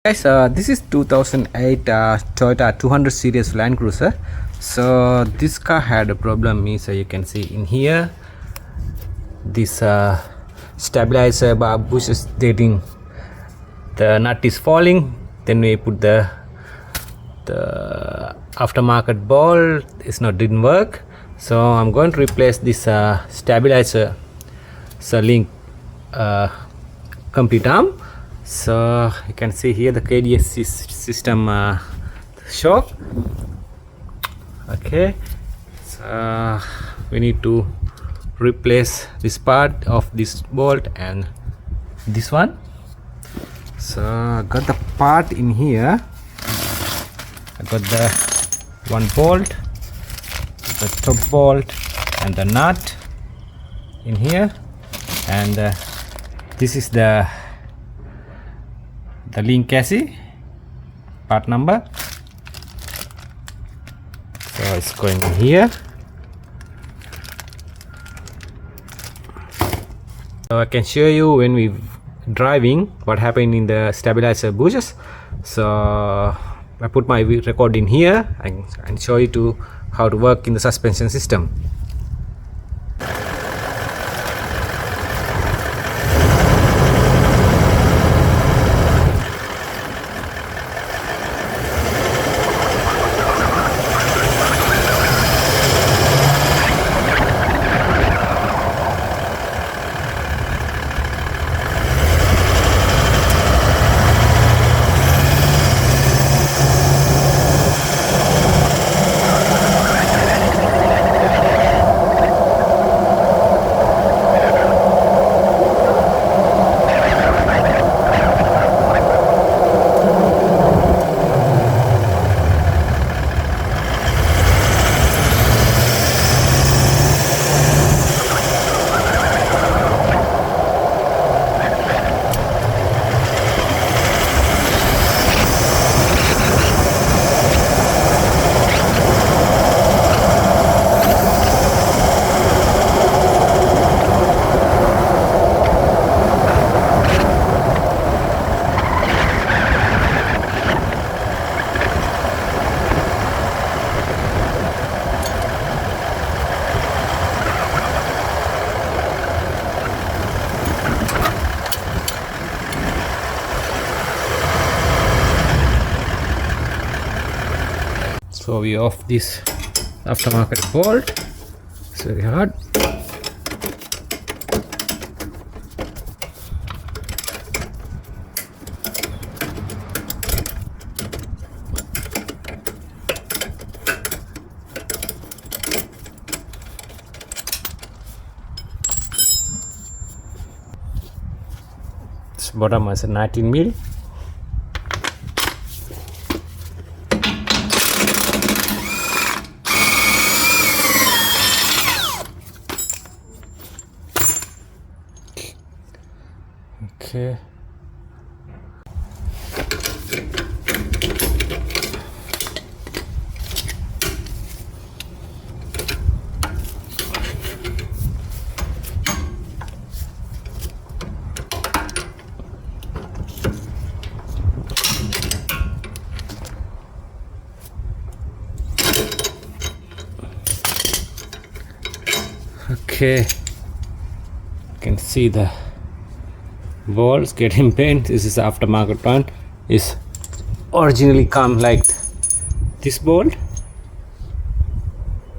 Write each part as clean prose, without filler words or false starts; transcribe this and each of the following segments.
Guys, this is 2008 Toyota 200 series Landcruiser. So this car had a problem is you can see in here this stabilizer bar bush is dating, the nut is falling. Then we put the aftermarket ball, it's not didn't work, so I'm going to replace this stabilizer link complete arm. So you can see here the KDSS system shock. Okay, so we need to replace this part of this bolt and this one. So I got the part in here. I got the one bolt, the top bolt and the nut in here, and this is the link chassis part number. So it's going in here. So I can show you when we driving what happened in the stabilizer bushes. So I put my record in here and show you to how to work in the suspension system. So we off this aftermarket bolt. It's very hard. This bottom is a 19 mil. Okay. Okay, you can see the balls getting bent. This is aftermarket one. Is originally come like this bolt.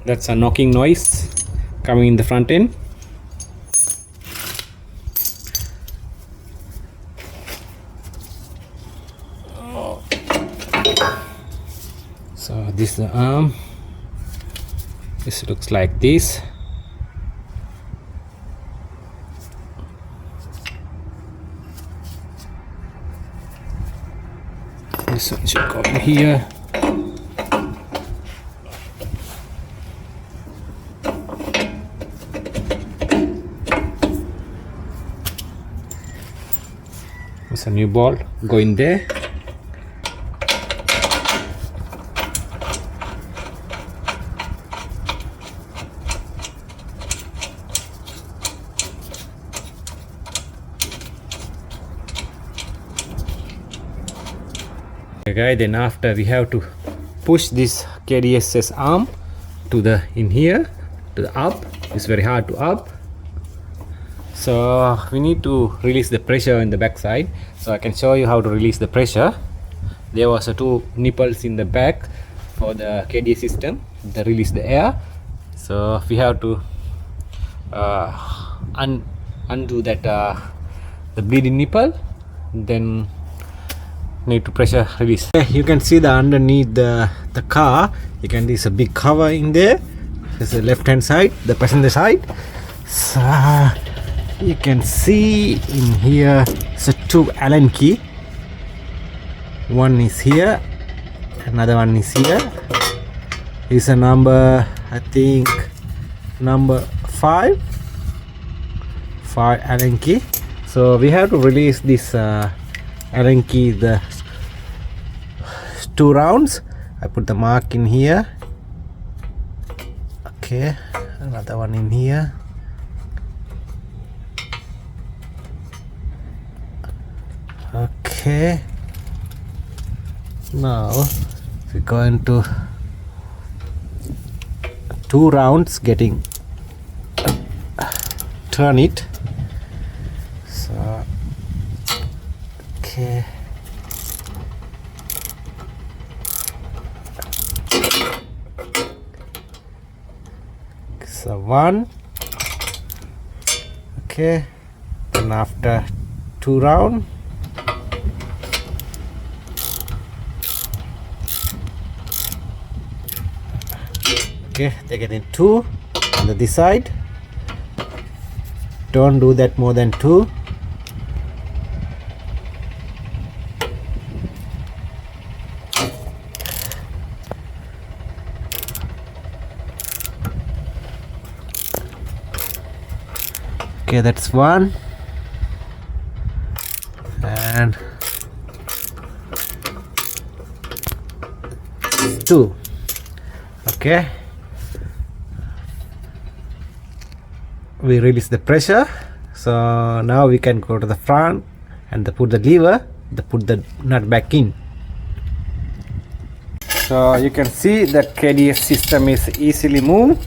That's a knocking noise coming in the front end. So this is the arm. This looks like this. This one should go in here. There's a new ball, go in there. Okay, then after we have to push this KDSS arm to the in here to the up. It's very hard to up, so we need to release the pressure in the back side. So I can show you how to release the pressure. There was two nipples in the back for the KDS system that release the air, so we have to undo that the bleeding nipple, then need to pressure release. You can see the underneath the car, you can see a big cover in there. This is the left hand side, the passenger side. So you can see in here so two Allen key. One is here, another one is here. Is a number, I think number 5 Allen key. So we have to release this Allen key, the 2 rounds. I put the mark in here. Okay, another one in here. Okay, now we're going to 2 rounds getting turn it. So okay, so 1. Okay, then after 2 round, okay, they get in 2 on this side. Don't do that more than 2. Okay, that's 1 and 2. Okay, we release the pressure. So now we can go to the front and put the lever, put the nut back in. So you can see the KDS system is easily moved.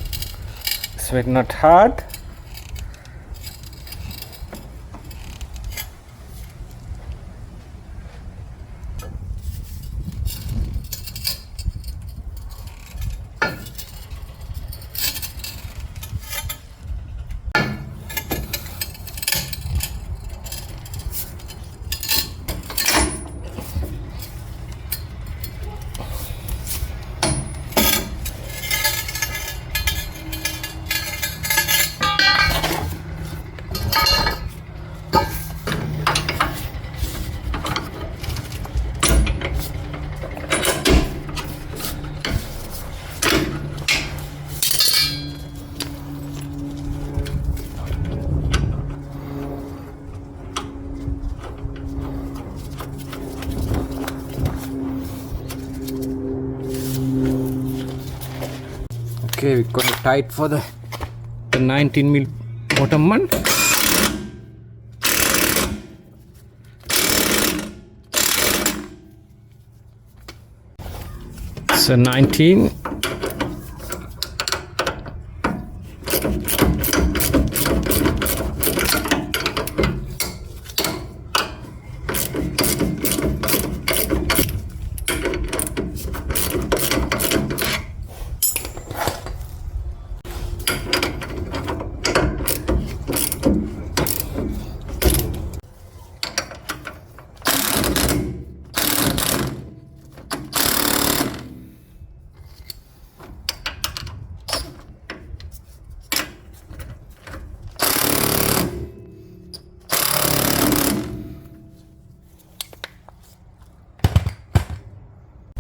It's very not hard. Okay, we're going to tight for the 19 mil bottom one. So 19.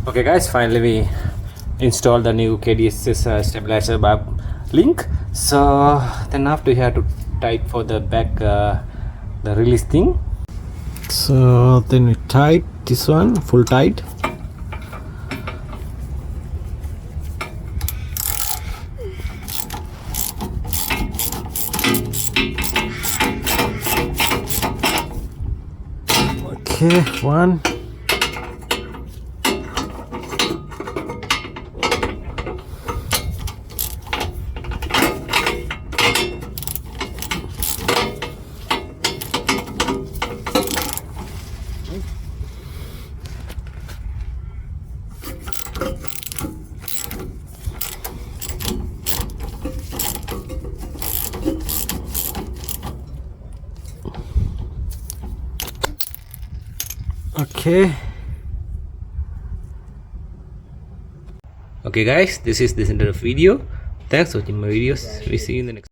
Okay guys, finally we installed the new KDSS stabilizer bar link. So then after you have to tight for the back the release thing. So then we tight this one full tight. Okay, 1 Okay. Okay guys, this is the end of the video. Thanks for watching my videos. We see you in the next